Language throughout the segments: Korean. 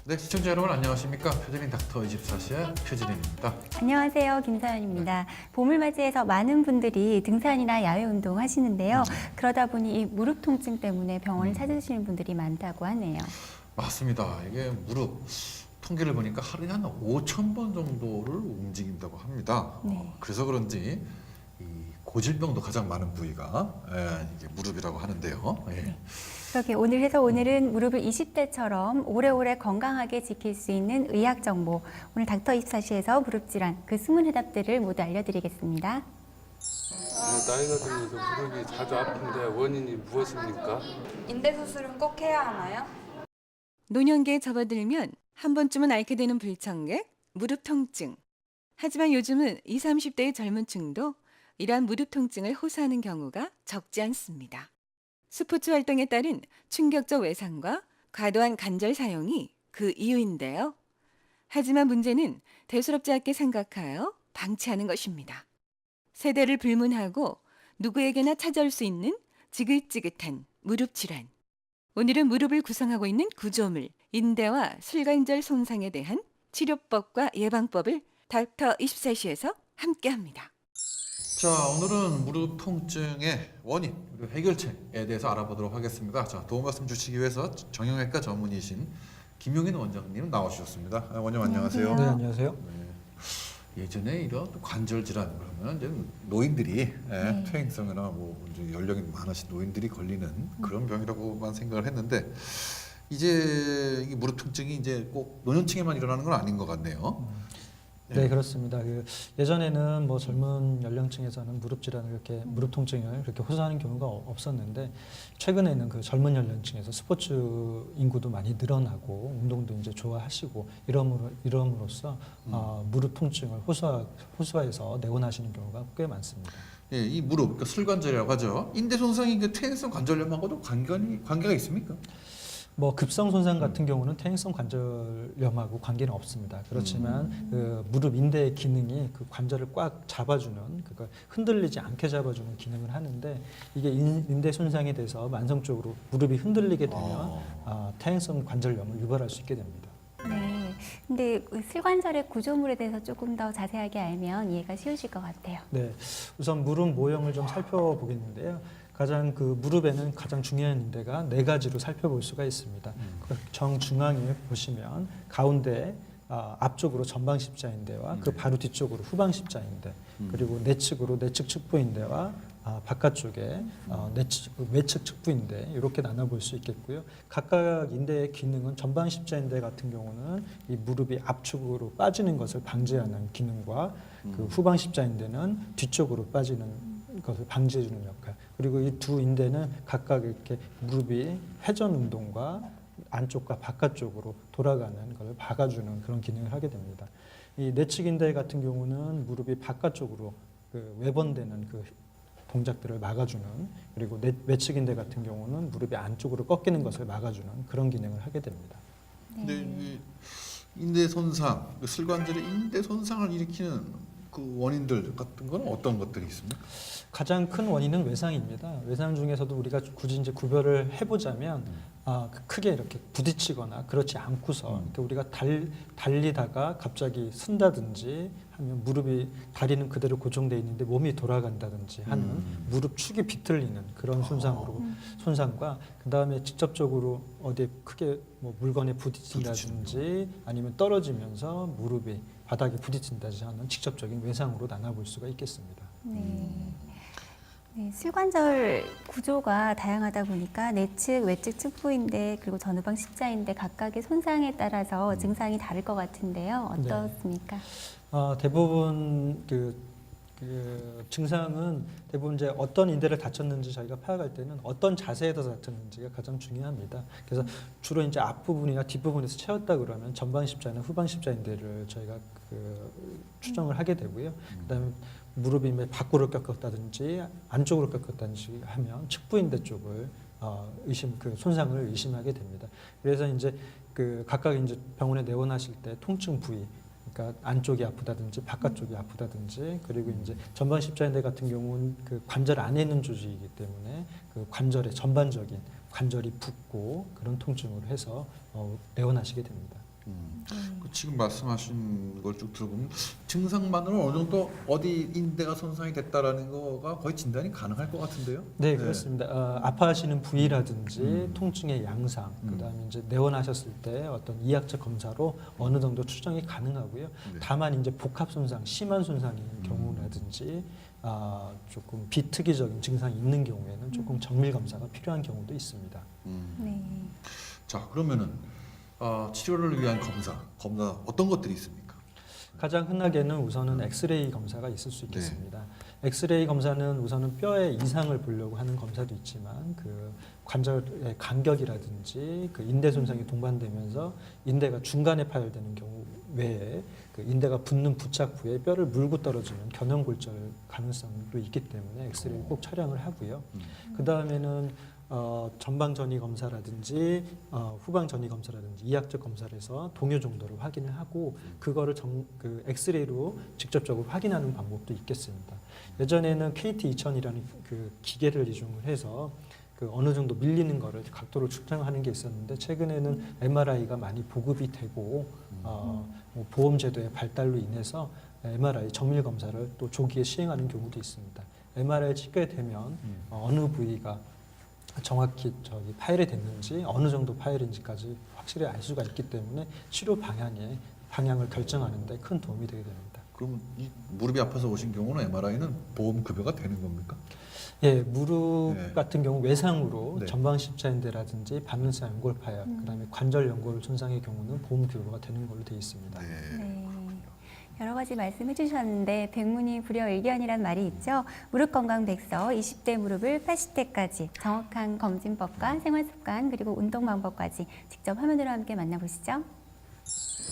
네, 시청자 여러분 안녕하십니까? 표준인 닥터 24시의 표준인입니다. 안녕하세요. 김서연입니다. 봄을 맞이해서 많은 분들이 등산이나 야외 운동 하시는데요. 그러다 보니 이 무릎 통증 때문에 병원을 찾으시는 분들이 많다고 하네요. 맞습니다. 이게 무릎 통계를 보니까 하루에 한 5,000번 정도를 움직인다고 합니다. 네. 그래서 그런지 이 고질병도 가장 많은 부위가 이게 무릎이라고 하는데요. 예. 네. 그렇게 오늘은 무릎을 20대처럼 오래오래 건강하게 지킬 수 있는 의학 정보, 오늘 닥터 24시에서 무릎 질환 그 숨은 해답들을 모두 알려드리겠습니다. 나이가 들면서 무릎이 자주 아픈데 원인이 무엇입니까? 인대 수술은 꼭 해야 하나요? 노년기에 접어들면 한 번쯤은 앓게 되는 불청객, 무릎 통증. 하지만 요즘은 20, 30대의 젊은 층도 이러한 무릎 통증을 호소하는 경우가 적지 않습니다. 스포츠 활동에 따른 충격적 외상과 과도한 관절 사용이 그 이유인데요. 하지만 문제는 대수롭지 않게 생각하여 방치하는 것입니다. 세대를 불문하고 누구에게나 찾아올 수 있는 지긋지긋한 무릎 질환. 오늘은 무릎을 구성하고 있는 구조물, 인대와 슬관절 손상에 대한 치료법과 예방법을 닥터 24시에서 함께합니다. 자, 오늘은 무릎 통증의 원인 그리고 해결책에 대해서 알아보도록 하겠습니다. 자, 도움 말씀 주시기 위해서 정형외과 전문의신 김용인 원장님 나와주셨습니다. 원장님 안녕하세요. 네, 안녕하세요. 네. 예전에 이런 관절 질환 그러면 이제 노인들이 퇴행성이나 뭐 이제 연령이 많으신 노인들이 걸리는 그런 병이라고만 생각을 했는데 이제 이 무릎 통증이 이제 꼭 노년층에만 일어나는 건 아닌 것 같네요. 네, 그렇습니다. 예전에는 뭐 젊은 연령층에서는 무릎 질환을 이렇게 무릎 통증을 그렇게 호소하는 경우가 없었는데 최근에는 그 젊은 연령층에서 스포츠 인구도 많이 늘어나고 운동도 이제 좋아하시고 이럼으로써 무릎 통증을 호소해서 내원하시는 경우가 꽤 많습니다. 예, 이 무릎, 그러니까 슬관절이라고 하죠. 인대 손상이 그 퇴행성 관절염하고도 관계가 있습니까? 뭐 급성 손상 같은 경우는 퇴행성 관절염하고 관계는 없습니다. 그렇지만 그 무릎 인대의 기능이 그 관절을 꽉 잡아주는, 그걸 흔들리지 않게 잡아주는 기능을 하는데 이게 인대 손상이 돼서 만성적으로 무릎이 흔들리게 되면 퇴행성 관절염을 유발할 수 있게 됩니다. 네. 근데 슬관절의 구조물에 대해서 조금 더 자세하게 알면 이해가 쉬우실 것 같아요. 네. 우선 무릎 모형을 좀 살펴보겠는데요. 가장 그 무릎에는 가장 중요한 인대가 4가지로 살펴볼 수가 있습니다. 정중앙에 보시면 가운데 앞쪽으로 전방십자인대와 그 바로 뒤쪽으로 후방십자인대, 그리고 내측으로 내측 측부인대와 바깥쪽에 외측 측부인대 이렇게 나눠볼 수 있겠고요. 각각 인대의 기능은 전방십자인대 같은 경우는 이 무릎이 앞쪽으로 빠지는 것을 방지하는 기능과 그 후방십자인대는 뒤쪽으로 빠지는 것을 방지해주는 역할. 그리고 이 두 인대는 각각 이렇게 무릎이 회전 운동과 안쪽과 바깥쪽으로 돌아가는 것을 박아주는 그런 기능을 하게 됩니다. 이 내측 인대 같은 경우는 무릎이 바깥쪽으로 그 외번되는 그 동작들을 막아주는, 그리고 외측 인대 같은 경우는 무릎이 안쪽으로 꺾이는 것을 막아주는 그런 기능을 하게 됩니다. 근데 이 인대 손상, 그 슬관절의 인대 손상을 일으키는 그 원인들 같은 건 어떤 것들이 있습니까? 가장 큰 원인은 외상입니다. 외상 중에서도 우리가 굳이 이제 구별을 해보자면 크게 이렇게 부딪히거나 그렇지 않고서 이렇게 우리가 달리다가 갑자기 쓴다든지 하면 무릎이 다리는 그대로 고정돼 있는데 몸이 돌아간다든지 하는 무릎 축이 비틀리는 그런 손상과 그 다음에 직접적으로 어디에 크게 뭐 물건에 부딪힌다든지 아니면 떨어지면서 무릎이 바닥에 부딪힌다든지 하는 직접적인 외상으로 나눠볼 수가 있겠습니다. 네, 슬관절 구조가 다양하다 보니까 내측, 외측 측부인대 그리고 전후방 십자인대 각각의 손상에 따라서 증상이 다를 것 같은데요. 어떻습니까? 대부분 그 증상은 대부분 이제 어떤 인대를 다쳤는지 저희가 파악할 때는 어떤 자세에서 다쳤는지가 가장 중요합니다. 그래서 주로 이제 앞부분이나 뒷부분에서 채웠다 그러면 전방 십자나 후방 십자인대를 저희가 추정을 하게 되고요. 그다음에 무릎이 밖으로 꺾었다든지 안쪽으로 꺾었다든지 하면 측부인대 쪽을 손상을 의심하게 됩니다. 그래서 이제 그 각각 이제 병원에 내원하실 때 통증 부위, 그러니까 안쪽이 아프다든지 바깥쪽이 아프다든지 그리고 이제 전방 십자인대 같은 경우는 그 관절 안에 있는 조직이기 때문에 그 관절의 전반적인 관절이 붓고 그런 통증으로 해서 내원하시게 됩니다. 그 지금 말씀하신 걸 쭉 들어보면 증상만으로 어느 정도 어디 인대가 손상이 됐다라는 거가 거의 진단이 가능할 것 같은데요. 네, 그렇습니다. 아파하시는 부위라든지 통증의 양상, 음. 그다음에 이제 내원하셨을 때 어떤 이학적 검사로 어느 정도 추정이 가능하고요. 네. 다만 이제 복합 손상, 심한 손상인 경우라든지 조금 비특이적인 증상이 있는 경우에는 조금 정밀 검사가 필요한 경우도 있습니다. 네. 자, 그러면은 치료를 위한 검사 어떤 것들이 있습니까? 가장 흔하게는 우선은 엑스레이 검사가 있을 수 있겠습니다. 엑스레이 검사는 우선은 뼈의 이상을 보려고 하는 검사도 있지만 그 관절의 간격이라든지 그 인대 손상이 동반되면서 인대가 중간에 파열되는 경우 외에 그 인대가 붙는 부착부에 뼈를 물고 떨어지는 견형골절 가능성도 있기 때문에 엑스레이를 꼭 촬영을 하고요. 그 다음에는 전방 전이 검사라든지 후방 전이 검사라든지 이학적 검사를 해서 동요 정도를 확인을 하고 그거를 그 엑스레이로 직접적으로 확인하는 방법도 있겠습니다. 예전에는 KT2000이라는 그 기계를 이용을 해서 그 어느 정도 밀리는 거를 각도를 측정하는 게 있었는데 최근에는 MRI가 많이 보급이 되고 뭐 보험 제도의 발달로 인해서 MRI 정밀 검사를 또 조기에 시행하는 경우도 있습니다. MRI를 찍게 되면 어느 부위가 정확히 파열이 됐는지 어느 정도 파열인지까지 확실히 알 수가 있기 때문에 치료 방향을 결정하는 데 큰 도움이 되게 됩니다. 그럼 이 무릎이 아파서 오신 경우는 MRI는 보험 급여가 되는 겁니까? 예, 무릎 네. 같은 경우 외상으로 네. 전방 십자인대라든지 반면성 연골 파열, 그다음에 관절 연골 손상의 경우는 보험 급여가 되는 걸로 되어 있습니다. 네. 여러 가지 말씀해 주셨는데 백문이 불여일견이란 말이 있죠. 무릎 건강 백서 20대 무릎을 80대까지 정확한 검진법과 생활습관 그리고 운동 방법까지 직접 화면으로 함께 만나보시죠.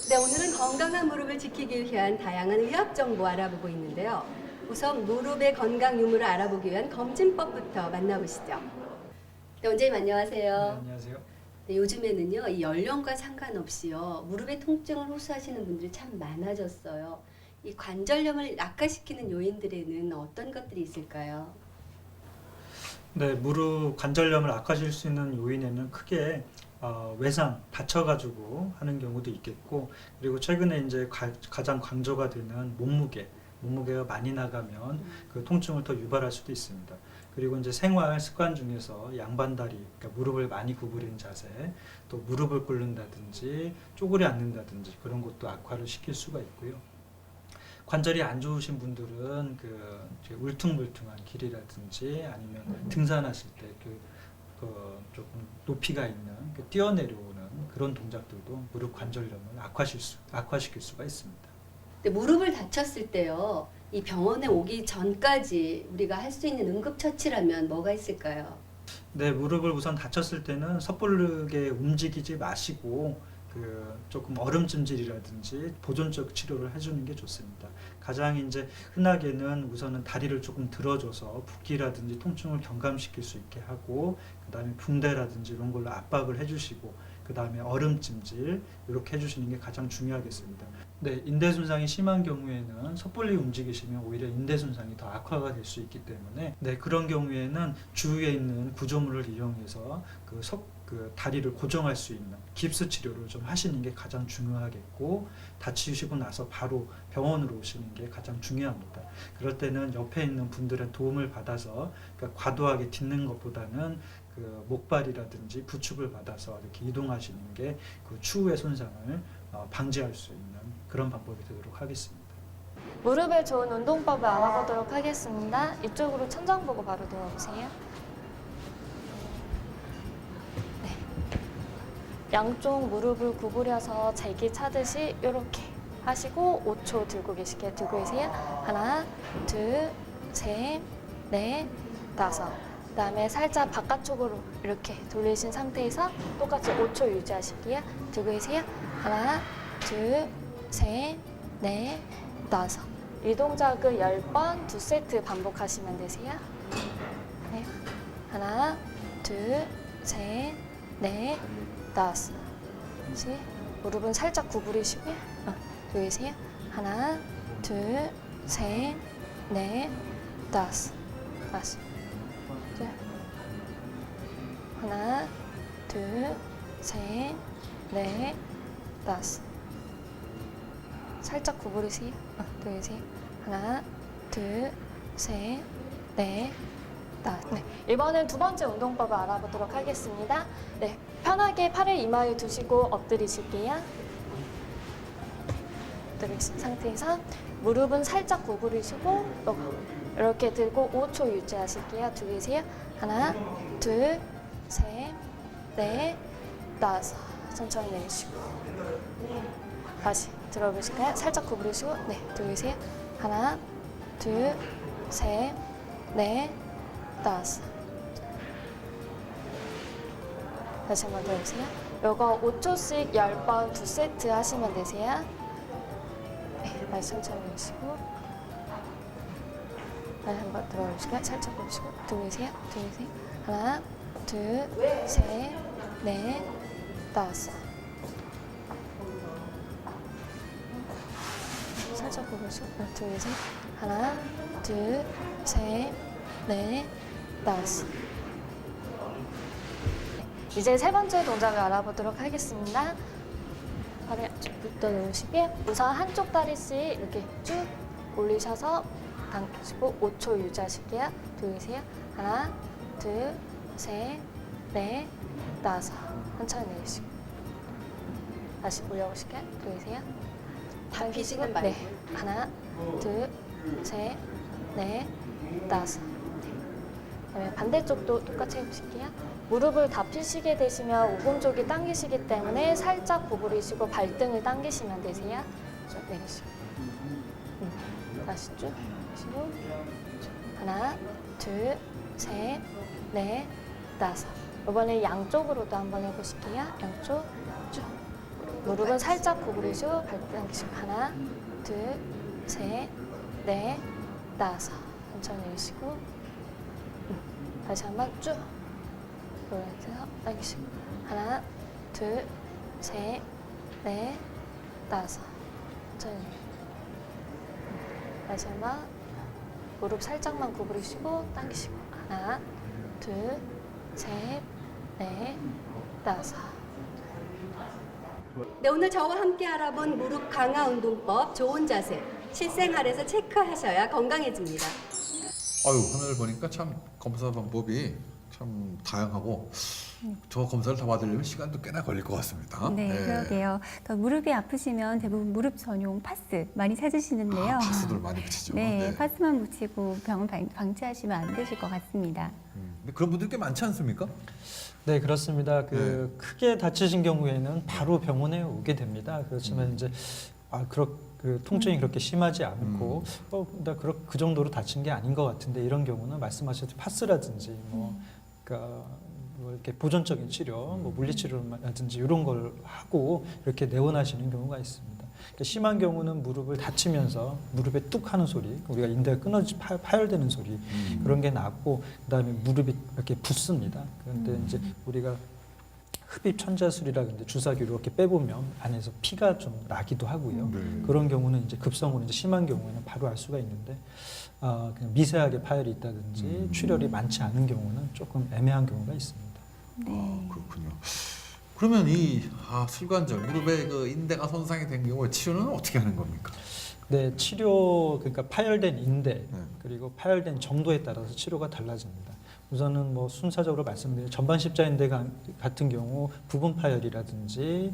네, 오늘은 건강한 무릎을 지키기 위한 다양한 의학 정보 알아보고 있는데요. 우선 무릎의 건강 유무를 알아보기 위한 검진법부터 만나보시죠. 네, 원장님 안녕하세요. 안녕하세요. 네, 요즘에는요, 이 연령과 상관없이요, 무릎의 통증을 호소하시는 분들이 참 많아졌어요. 이 관절염을 악화시키는 요인들에는 어떤 것들이 있을까요? 네, 무릎 관절염을 악화시킬 수 있는 요인에는 크게 외상, 다쳐가지고 하는 경우도 있겠고, 그리고 최근에 이제 가장 강조가 되는 몸무게가 많이 나가면 그 통증을 더 유발할 수도 있습니다. 그리고 이제 생활 습관 중에서 양반다리, 그러니까 무릎을 많이 구부린 자세, 또 무릎을 꿇는다든지 쪼그려 앉는다든지 그런 것도 악화를 시킬 수가 있고요. 관절이 안 좋으신 분들은 그 울퉁불퉁한 길이라든지 아니면 등산하실 때 조금 높이가 있는 뛰어내려오는 그런 동작들도 무릎 관절염을 악화시킬 수가 있습니다. 근데 무릎을 다쳤을 때요, 이 병원에 오기 전까지 우리가 할 수 있는 응급처치라면 뭐가 있을까요? 네, 무릎을 우선 다쳤을 때는 섣부르게 움직이지 마시고 조금 얼음찜질이라든지 보존적 치료를 해주는 게 좋습니다. 가장 이제 흔하게는 우선은 다리를 조금 들어줘서 붓기라든지 통증을 경감시킬 수 있게 하고, 그 다음에 붕대라든지 이런 걸로 압박을 해주시고, 그 다음에 얼음찜질 이렇게 해주시는 게 가장 중요하겠습니다. 네, 인대 손상이 심한 경우에는 섣불리 움직이시면 오히려 인대 손상이 더 악화가 될 수 있기 때문에 그런 경우에는 주위에 있는 구조물을 이용해서 그 다리를 고정할 수 있는 깁스 치료를 좀 하시는 게 가장 중요하겠고, 다치시고 나서 바로 병원으로 오시는 게 가장 중요합니다. 그럴 때는 옆에 있는 분들의 도움을 받아서 그러니까 과도하게 딛는 것보다는 그 목발이라든지 부축을 받아서 이렇게 이동하시는 게 그 추후의 손상을 방지할 수 있는 그런 방법이 되도록 하겠습니다. 무릎에 좋은 운동법을 알아보도록 하겠습니다. 이쪽으로 천장 보고 바로 누워보세요. 네. 양쪽 무릎을 구부려서 제기 차듯이 이렇게 하시고 5초 들고 계시게 들고 계세요. 하나, 둘, 셋, 넷, 다섯. 그 다음에 살짝 바깥쪽으로 이렇게 돌리신 상태에서 똑같이 5초 유지하실게요. 들고 계세요. 하나, 둘, 셋, 넷, 다섯. 이 동작을 10번 2세트 반복하시면 되세요. 네. 하나, 둘, 셋, 넷, 다섯. 무릎은 살짝 구부리시고요. 들고 계세요. 하나, 둘, 셋, 넷, 다섯. 다시. 둘. 하나, 둘, 셋, 넷, 다섯. 살짝 구부리세요. 둘, 셋. 하나, 둘, 셋, 넷, 다섯. 네. 이번엔 두 번째 운동법을 알아보도록 하겠습니다. 네. 편하게 팔을 이마에 두시고 엎드리실게요. 엎드리신 상태에서 무릎은 살짝 구부리시고 이렇게 들고 5초 유지하실게요. 두개세요. 하나, 둘, 셋, 넷, 다섯. 천천히 내쉬고. 다시 들어보실까요? 살짝 구부리시고. 네, 두개세요. 하나, 둘, 셋, 넷, 다섯. 다시 한번 더 해보세요. 요거 5초씩 10번 2세트 하시면 되세요. 네, 다시 천천히 내쉬고. 다시 한번 들어보실까요? 살짝 보시고. 두개세요. 두개세요. 하나, 둘, 셋, 넷, 다섯. 살짝 보시고. 두개세요. 하나, 둘, 셋, 넷, 다섯. 이제 세 번째 동작을 알아보도록 하겠습니다. 발을 쭉 붙여 놓으시고요. 우선 한쪽 다리씩 이렇게 쭉 올리셔서 당기시고 5초 유지하실게요. 두개세요. 하나, 둘, 셋, 넷, 다섯. 천천히 내쉬고. 다시 올려보실게요. 두개세요. 당기시고. 네. 하나, 둘, 셋, 넷, 다섯. 그다음에 반대쪽도 똑같이 해보실게요. 무릎을 다 펴시게 되시면 오금쪽이 당기시기 때문에 살짝 구부리시고 발등을 당기시면 되세요. 쭉 내리시고. 다시 쭉 내리시고. 하나, 둘, 셋, 넷, 다섯. 이번에 양쪽으로도 한번 해보실게요. 양쪽 쭉. 무릎은 살짝 구부리시고 발등 당기시고. 하나, 둘, 셋, 넷, 다섯. 천천히 내리시고. 다시 한번 쭉. 돌려서 당기시고. 하나, 둘, 셋, 넷, 다섯. 천천히. 다시 한번 무릎 살짝만 구부리시고 당기시고. 하나, 둘, 셋, 넷, 다섯. 네, 오늘 저와 함께 알아본 무릎 강화 운동법 좋은 자세 실생활에서 체크하셔야 건강해집니다. 아유, 오늘 보니까 참 검사 방법이 참 다양하고 저 검사를 다 받으려면 시간도 꽤나 걸릴 것 같습니다. 네, 그러게요. 그러니까 무릎이 아프시면 대부분 무릎 전용 파스 많이 찾으시는데요. 파스들 많이 붙이죠. 네, 파스만 붙이고 병을 방치하시면 안 되실 것 같습니다. 근데 그런 분들 꽤 많지 않습니까? 네, 그렇습니다. 크게 다치신 경우에는 바로 병원에 오게 됩니다. 그렇지만 이제 그 통증이 그렇게 심하지 않고 나 그 정도로 다친 게 아닌 것 같은데 이런 경우는 말씀하셨듯이 파스라든지 그러니까 뭐 이렇게 보존적인 치료, 뭐 물리치료라든지 이런 걸 하고 이렇게 내원하시는 경우가 있습니다. 그러니까 심한 경우는 무릎을 다치면서 무릎에 뚝 하는 소리, 우리가 인대가 끊어지 파열되는 소리 그런 게 나고 그다음에 무릎이 이렇게 붓습니다. 그런데 이제 우리가 흡입 천자술이라 근데 주사기로 이렇게 빼보면 안에서 피가 좀 나기도 하고요. 그런 경우는 이제 급성으로 이제 심한 경우에는 바로 알 수가 있는데 그냥 미세하게 파열이 있다든지 출혈이 많지 않은 경우는 조금 애매한 경우가 있습니다. 네. 그렇군요. 그러면 이 술관절 무릎에 그 인대가 손상이 된 경우에 치료는 어떻게 하는 겁니까? 네, 치료 그러니까 파열된 인대 그리고 파열된 정도에 따라서 치료가 달라집니다. 우선은 뭐 순차적으로 말씀드리면 전반 십자인대 같은 경우 부분 파열이라든지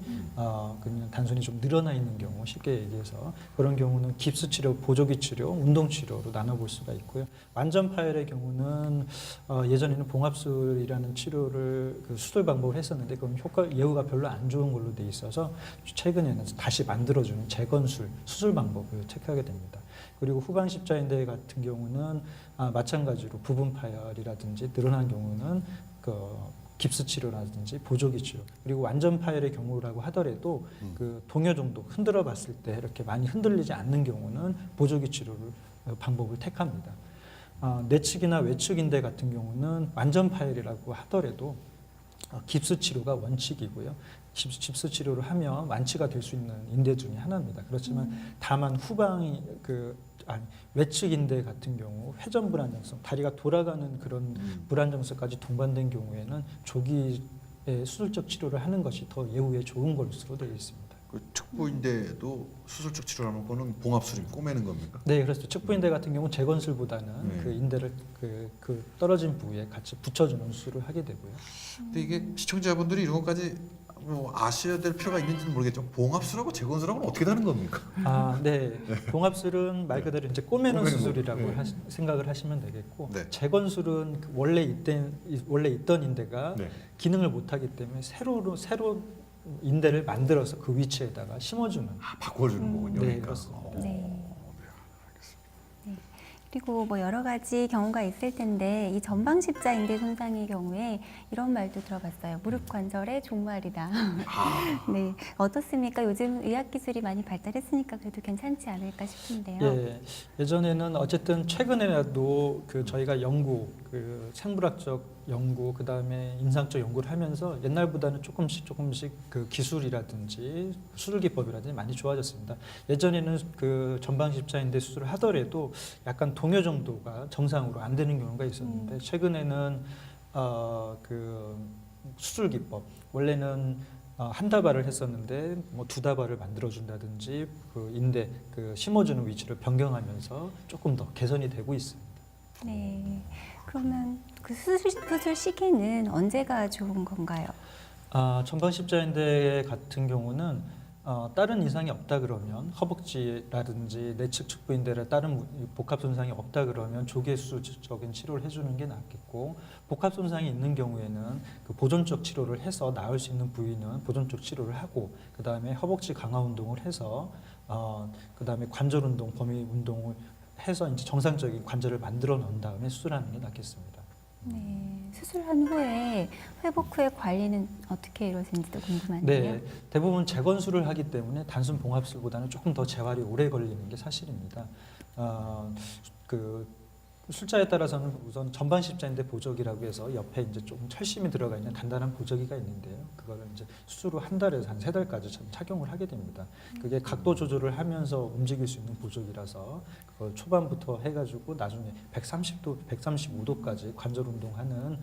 그냥 단순히 좀 늘어나 있는 경우 쉽게 얘기해서 그런 경우는 깁스 치료, 보조기 치료, 운동 치료로 나눠볼 수가 있고요. 완전 파열의 경우는 예전에는 봉합술이라는 치료를 그 수술 방법을 했었는데 그건 예후가 별로 안 좋은 걸로 돼 있어서 최근에는 다시 만들어주는 재건술 수술 방법을 택하게 됩니다. 그리고 후방 십자인대 같은 경우는 마찬가지로 부분 파열이라든지 늘어난 경우는 그 깁스 치료라든지 보조기 치료 그리고 완전 파열의 경우라고 하더라도 그 동요 정도 흔들어 봤을 때 이렇게 많이 흔들리지 않는 경우는 보조기 치료를 방법을 택합니다. 내측이나 외측 인대 같은 경우는 완전 파열이라고 하더라도 깁스 치료가 원칙이고요. 깁스 치료를 하면 완치가 될 수 있는 인대 중에 하나입니다. 그렇지만 다만 후방이 외측 인대 같은 경우 회전 불안정성, 다리가 돌아가는 그런 불안정성까지 동반된 경우에는 조기에 수술적 치료를 하는 것이 더 예후에 좋은 것으로 되어 있습니다. 그 측부인대도 수술적 치료를 하는 거는 봉합술이 꼬매는 겁니까? 네, 그렇죠. 측부인대 같은 경우 재건술보다는 네. 그 인대를 그 떨어진 부위에 같이 붙여주는 수술을 하게 되고요. 근데 이게 시청자분들이 이런 것까지 뭐 아셔야 될 필요가 있는지는 모르겠지만 봉합술하고 재건술하고는 어떻게 다른 겁니까? 네. 봉합술은 말 그대로 이제 꼬매는 꼬매는 수술이라고 거. 네. 생각을 하시면 되겠고, 네. 재건술은 그 원래 있던 인대가 네. 기능을 못하기 때문에 새로 인대를 만들어서 그 위치에다가 심어주는. 바꿔주는 거군요. 네, 그러니까. 그렇습니다. 네. 그리고 뭐 여러 가지 경우가 있을 텐데 이 전방 십자 인대 손상의 경우에 이런 말도 들어봤어요. 무릎 관절의 종말이다. 네, 어떻습니까? 요즘 의학 기술이 많이 발달했으니까 그래도 괜찮지 않을까 싶은데요. 예, 예전에는 어쨌든 최근에라도 그 저희가 연구, 그 생물학적 연구, 그 다음에 인상적 연구를 하면서 옛날보다는 조금씩 그 기술이라든지 수술 기법이라든지 많이 좋아졌습니다. 예전에는 그 전방 십자인대 수술을 하더라도 약간 동요 정도가 정상으로 안 되는 경우가 있었는데 최근에는 그 수술 기법 원래는 한 다발을 했었는데 뭐 두 다발을 만들어준다든지 그 인대 그 심어주는 위치를 변경하면서 조금 더 개선이 되고 있습니다. 네. 그러면 그 수술 시기는 언제가 좋은 건가요? 전방 십자인대 같은 경우는 다른 이상이 없다 그러면 허벅지라든지 내측 측부인대에 다른 복합 손상이 없다 그러면 조개 수술적인 치료를 해주는 게 낫겠고 복합 손상이 있는 경우에는 그 보존적 치료를 해서 나을 수 있는 부위는 보존적 치료를 하고 그 다음에 허벅지 강화 운동을 해서 그 다음에 관절 운동, 범위 운동을 해서 이제 정상적인 관절을 만들어 놓은 다음에 수술하는 게 낫겠습니다. 네, 수술한 후에 회복 후에 관리는 어떻게 이루어지는지도 궁금한데요. 네, 대부분 재건술을 하기 때문에 단순 봉합술보다는 조금 더 재활이 오래 걸리는 게 사실입니다. 그 술자에 따라서는 우선 전방 십자인대 보조기라고 해서 옆에 이제 좀 철심이 들어가 있는 단단한 보조기가 있는데요. 그거를 이제 수술 후 한 달에서 한 3달까지 착용을 하게 됩니다. 그게 각도 조절을 하면서 움직일 수 있는 보조기라서 그걸 초반부터 해가지고 나중에 130도, 135도까지 관절 운동하는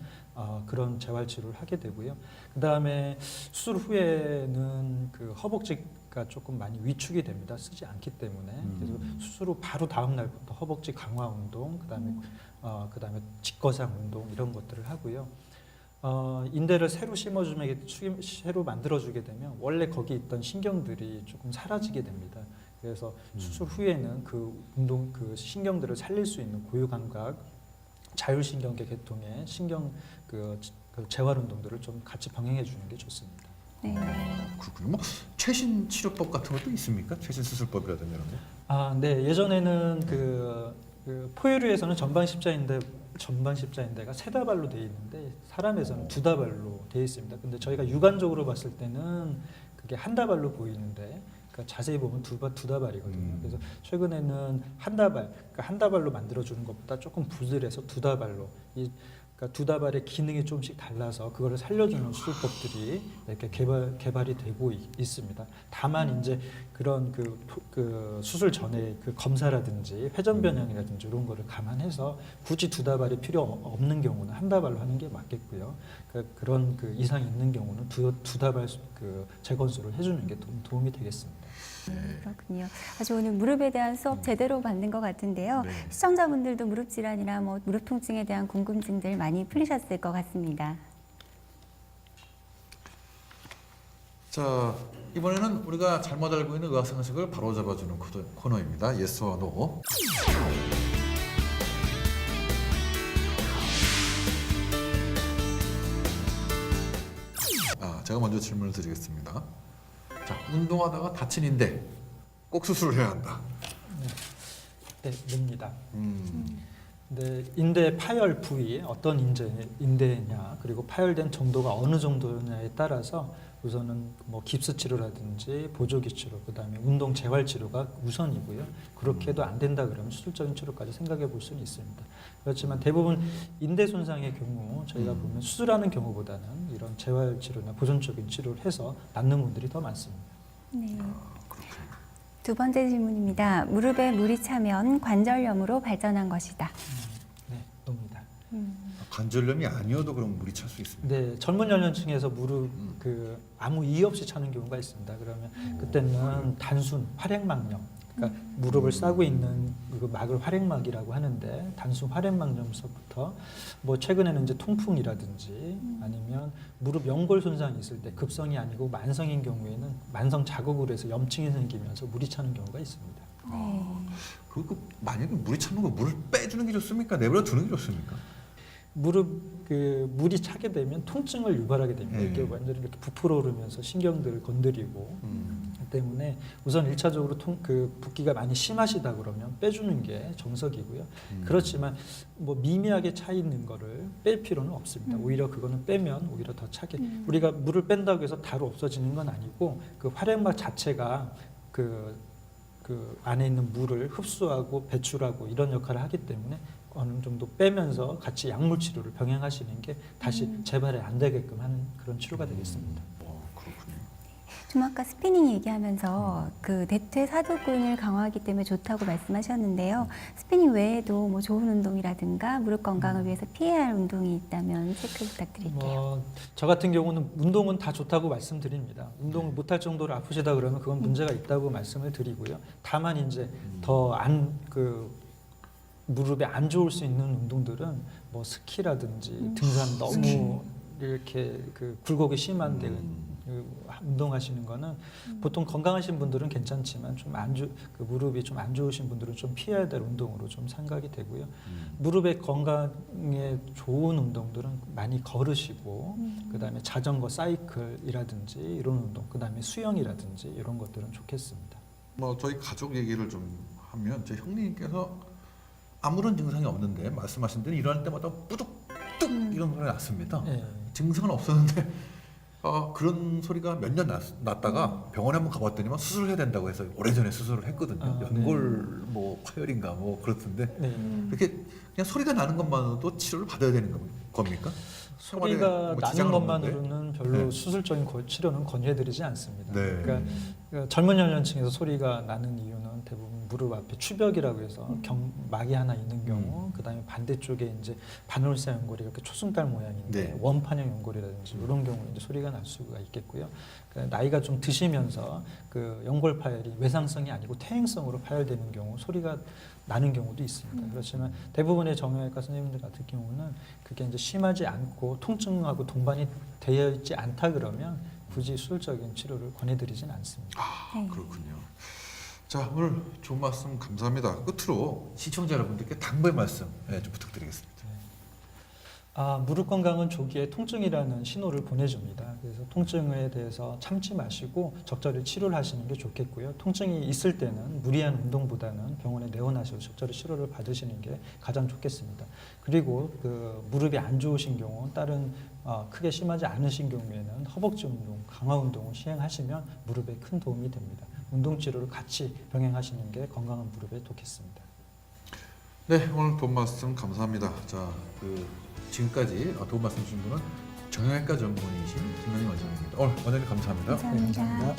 그런 재활 치료를 하게 되고요. 그 다음에 수술 후에는 그 허벅지가 조금 많이 위축이 됩니다. 쓰지 않기 때문에 그래서 수술 후 바로 다음 날부터 허벅지 강화 운동, 그다음에 직거상 운동 이런 것들을 하고요. 인대를 새로 새로 만들어주게 되면 원래 거기 있던 신경들이 조금 사라지게 됩니다. 그래서 수술 후에는 그 운동, 그 신경들을 살릴 수 있는 고유감각, 자율신경계 계통의 신경 그 재활 운동들을 좀 같이 병행해 주는 게 좋습니다. 네. 그렇군요. 뭐 최신 치료법 같은 것도 있습니까? 최신 수술법이라든지 이런 거? 네. 예전에는 그 포유류에서는 전방 십자인대가 세 다발로 되어 있는데 사람에서는 두 다발로 되어 있습니다. 근데 저희가 육안적으로 봤을 때는 그게 한 다발로 보이는데 그러니까 자세히 보면 두 다발이거든요. 그래서 최근에는 한 다발로 만들어주는 것보다 조금 부들해서 두 다발로 그러니까 두 다발의 기능이 조금씩 달라서 그거를 살려주는 수술법들이 이렇게 개발이 되고 있습니다. 다만 이제 그런 그 수술 전에 그 검사라든지 회전 변형이라든지 이런 거를 감안해서 굳이 두 다발이 필요 없는 경우는 한 다발로 하는 게 맞겠고요. 그런 그 이상이 있는 경우는 두 다발 그 재건술을 해주는 게 도움이 되겠습니다. 그렇군요. 아주 오늘 무릎에 대한 수업 제대로 받는 것 같은데요. 네. 시청자분들도 무릎 질환이나 뭐 무릎 통증에 대한 궁금증들 많이 풀리셨을 것 같습니다. 자, 이번에는 우리가 잘못 알고 있는 의학 상식을 바로잡아주는 코너입니다. 예스와 노. 제가 먼저 질문을 드리겠습니다. 자, 운동하다가 다친 인대 꼭 수술을 해야 한다. 네, 냅니다. 근데 인대 파열 부위 어떤 인대냐 그리고 파열된 정도가 어느 정도냐에 따라서 우선은 뭐 깁스 치료라든지 보조기 치료 그다음에 운동 재활 치료가 우선이고요. 그렇게 해도 안 된다 그러면 수술적인 치료까지 생각해 볼 수는 있습니다. 그렇지만 대부분 인대 손상의 경우 저희가 보면 수술하는 경우보다는 이런 재활 치료나 보존적인 치료를 해서 낫는 분들이 더 많습니다. 네. 두 번째 질문입니다. 무릎에 물이 차면 관절염으로 발전한 것이다. 네, 놉니다. 관절염이 아니어도 그럼 물이 찰 수 있습니다. 네, 젊은 연령층에서 무릎 아무 이유 없이 차는 경우가 있습니다. 그러면 그때는 단순 활액막염, 그러니까 무릎을 싸고 있는 그 막을 활액막이라고 하는데 단순 활액막염서부터 뭐 최근에는 이제 통풍이라든지 아니면 무릎 연골 손상이 있을 때 급성이 아니고 만성인 경우에는 만성 자극으로 해서 염증이 생기면서 물이 차는 경우가 있습니다. 네. 그 만약에 물이 차는 거 물을 빼주는 게 좋습니까? 내버려 두는 게 좋습니까? 무릎 물이 차게 되면 통증을 유발하게 됩니다. 이게 완전히 이렇게 부풀어 오르면서 신경들을 건드리고 때문에 우선 1차적으로 붓기가 많이 심하시다 그러면 빼주는 게 정석이고요. 그렇지만 뭐 미미하게 차 있는 거를 뺄 필요는 없습니다. 오히려 그거는 빼면 오히려 더 차게 우리가 물을 뺀다고 해서 바로 없어지는 건 아니고 그 활액막 자체가 그 안에 있는 물을 흡수하고 배출하고 이런 역할을 하기 때문에 어느 정도 빼면서 같이 약물 치료를 병행하시는 게 다시 재발이 안 되게끔 하는 그런 치료가 되겠습니다. 그렇군요. 좀 아까 스피닝 얘기하면서 그 대퇴 사두근을 강화하기 때문에 좋다고 말씀하셨는데요. 스피닝 외에도 뭐 좋은 운동이라든가 무릎 건강을 위해서 피해야 할 운동이 있다면 체크 부탁드릴게요. 저 같은 경우는 운동은 다 좋다고 말씀드립니다. 운동을 못할 정도로 아프시다 그러면 그건 문제가 있다고 말씀을 드리고요. 다만 이제 더 무릎에 안 좋을 수 있는 운동들은 뭐 스키라든지 등산 너무 이렇게 굴곡이 심한데 운동하시는 거는 보통 건강하신 분들은 괜찮지만 좀 무릎이 좀 안 좋으신 분들은 좀 피해야 될 운동으로 좀 생각이 되고요. 무릎의 건강에 좋은 운동들은 많이 걸으시고 그다음에 자전거 사이클이라든지 이런 운동, 그다음에 수영이라든지 이런 것들은 좋겠습니다. 뭐 저희 가족 얘기를 좀 하면 제 형님께서 아무런 증상이 없는데 말씀하신 대로 일어날 때마다 뿌둑뚝 이런 소리가 났습니다. 네. 증상은 없었는데 그런 소리가 몇 년 났다가 병원에 한번 가봤더니만 수술을 해야 된다고 해서 오래전에 수술을 했거든요. 연골 뭐 파열인가 뭐 그렇던데 이렇게 그냥 소리가 나는 것만으로도 치료를 받아야 되는 겁니까? 소리가 뭐 나는 것만으로는 별로 수술적인 치료는 권유해드리지 않습니다. 네. 그러니까 젊은 연령층에서 소리가 나는 이유는 대부분 무릎 앞에 추벽이라고 해서 막이 하나 있는 경우, 그다음에 반대쪽에 이제 반월사 연골이 이렇게 초승달 모양인데 원판형 연골이라든지 이런 경우에 이제 소리가 날 수가 있겠고요. 그러니까 나이가 좀 드시면서 그 연골 파열이 외상성이 아니고 퇴행성으로 파열되는 경우 소리가 나는 경우도 있습니다. 그렇지만 대부분의 정형외과 선생님들 같은 경우는 그게 이제 심하지 않고 통증하고 동반이 되어 있지 않다 그러면 굳이 수술적인 치료를 권해드리진 않습니다. 그렇군요. 자, 오늘 좋은 말씀 감사합니다. 끝으로 시청자 여러분들께 당부의 말씀 좀 부탁드리겠습니다. 무릎 건강은 조기에 통증이라는 신호를 보내줍니다. 그래서 통증에 대해서 참지 마시고 적절히 치료를 하시는 게 좋겠고요. 통증이 있을 때는 무리한 운동보다는 병원에 내원하셔서 적절히 치료를 받으시는 게 가장 좋겠습니다. 그리고 그 무릎이 안 좋으신 경우 다른 크게 심하지 않으신 경우에는 허벅지 운동, 강화 운동을 시행하시면 무릎에 큰 도움이 됩니다. 운동 치료를 같이 병행하시는 게 건강한 무릎에 좋겠습니다. 네, 오늘 도움 말씀 감사합니다. 자, 지금까지 도움 말씀 주신 분은 정형외과 전문의이신 김현희 원장님입니다. 오늘 원장님 감사합니다. 감사합니다.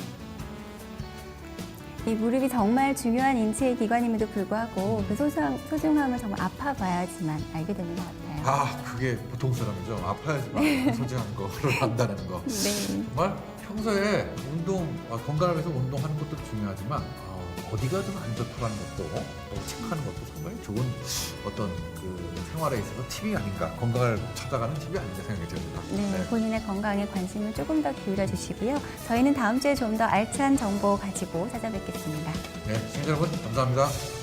이 무릎이 정말 중요한 인체의 기관임에도 불구하고 그 소중함을 정말 아파봐야지만 알게 되는 것 같아요. 그게 보통 사람이죠. 아파야지만 소중한 거를 안다는 거. 네. 정말 평소에 건강을 위해서 운동하는 것도 중요하지만 어디가 좀 안 좋다는 것도 체크하는 것도 상당히 좋은 어떤 생활에 있어서 팁이 아닌가, 건강을 찾아가는 팁이 아닌가 생각이 듭니다. 네, 본인의 건강에 관심을 조금 더 기울여 주시고요. 저희는 다음 주에 좀 더 알찬 정보 가지고 찾아뵙겠습니다. 네, 시청자 여러분 감사합니다.